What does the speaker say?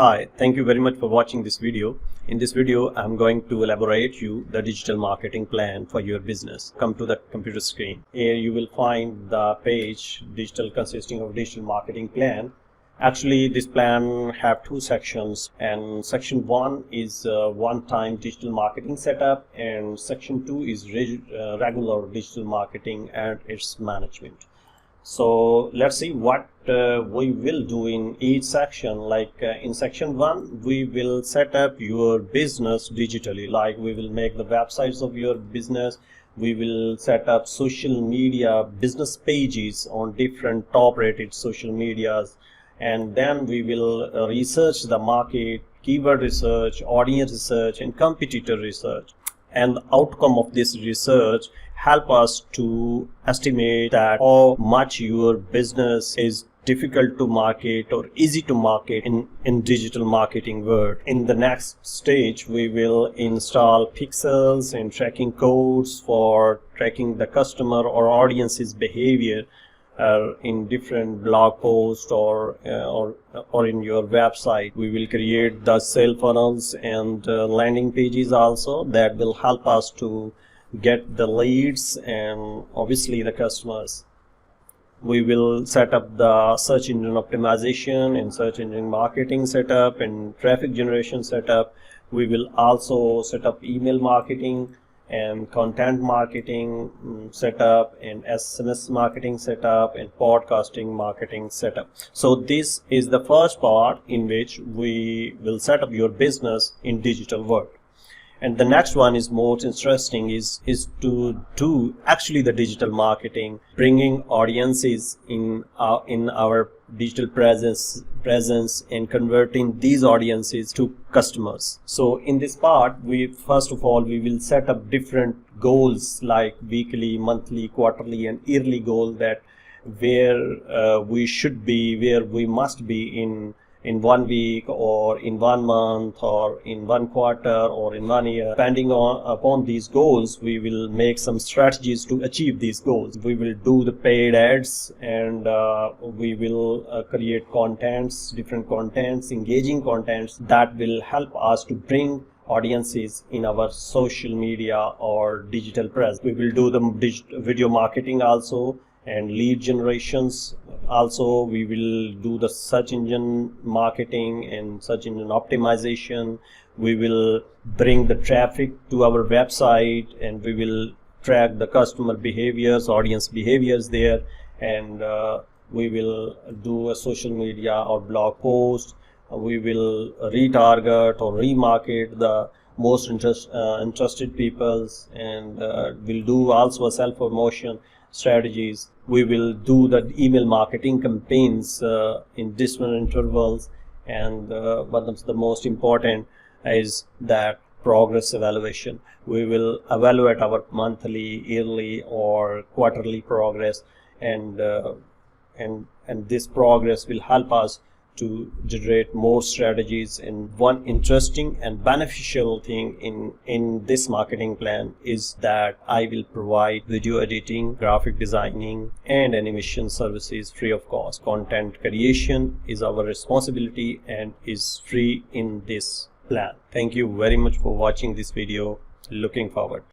Hi, thank you very much for watching this video. In this video, I'm going to elaborate you the digital marketing plan for your business. Come to the computer screen. Here you will find the page digital consisting of digital marketing plan. Actually, this plan have two sections, and section 1 is one-time digital marketing setup, and section 2 is regular digital marketing and its management. So let's see what we will do in each section. In section 1, we will set up your business digitally, like we will make the websites of your business. We will set up social media business pages on different top rated social medias, and then we will research the market, keyword research, audience research, and competitor research. And the outcome of this research help us to estimate that how much your business is difficult to market or easy to market in digital marketing world. In the next stage, we will install pixels and tracking codes for tracking the customer or audience's behavior in different blog posts or in your website. We will create the sale funnels and landing pages also that will help us to get the leads and obviously the customers. We will set up the search engine optimization and search engine marketing setup and traffic generation setup. We will also set up email marketing and content marketing setup and SMS marketing setup and podcasting marketing setup. So this is the first part in which we will set up your business in digital world. And the next one is most interesting is to do actually the digital marketing, bringing audiences in our digital presence and converting these audiences to customers. So in this part, first of all we will set up different goals like weekly, monthly, quarterly, and yearly goal, that where we should be, where we must be in 1 week or in 1 month or in 1 quarter or in 1 year. Depending upon these goals, we will make some strategies to achieve these goals. We will do the paid ads, and we will create contents, different contents, engaging contents that will help us to bring audiences in our social media or digital presence. We will do the video marketing also and lead generations. Also, we will do the search engine marketing and search engine optimization. We will bring the traffic to our website, and we will track the customer behaviors, audience behaviors there, and we will do a social media or blog post. We will retarget or remarket the most interested peoples, and we'll do also a self-promotion strategies. We will do the email marketing campaigns in different intervals, and one of the most important is that progress evaluation. We will evaluate our monthly, yearly, or quarterly progress, and this progress will help us to generate more strategies. And one interesting and beneficial thing in this marketing plan is that I will provide video editing, graphic designing, and animation services free of cost. Content creation is our responsibility and is free in this plan. Thank you very much for watching this video. Looking forward.